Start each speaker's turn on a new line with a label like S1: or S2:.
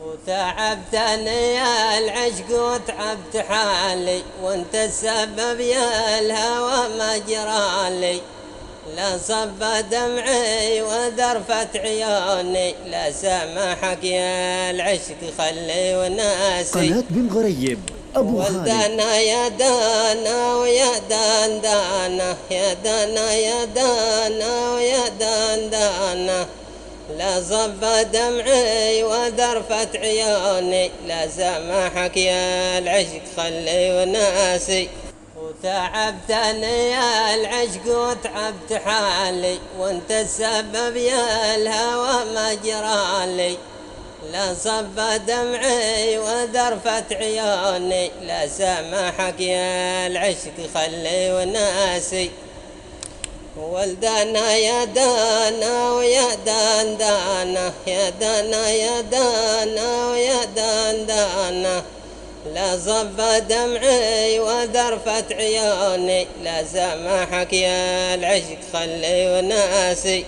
S1: وتعبتني يا العشق وتعبت حالي، وانت السبب يا الهوى ما جرالي. لا صب دمعي وذرفت عيوني، لا سامحك يا العشق خلي وناسي.
S2: قناة بن غريب أبو خالد.
S1: ولدنا يا دانا ويا دان دانا، يا دانا يا دانا ويا دان دانا. لا صب دمعي وذرفت عيوني، لا سامحك يا العشق خلي وناسي. وتعبتني يا العشق وتعبت حالي، وانت السبب يا الهوى ما جرالي. لا صب دمعي وذرفت عيوني، لا سامحك يا العشق خلي وناسي. ولدنا يا دانا ويا دان دانا، يا دانا يا دانا ويا دان دانا. لا صب دمعي وذرفت عيوني، لا سامحك يا العشق خلي وناسي.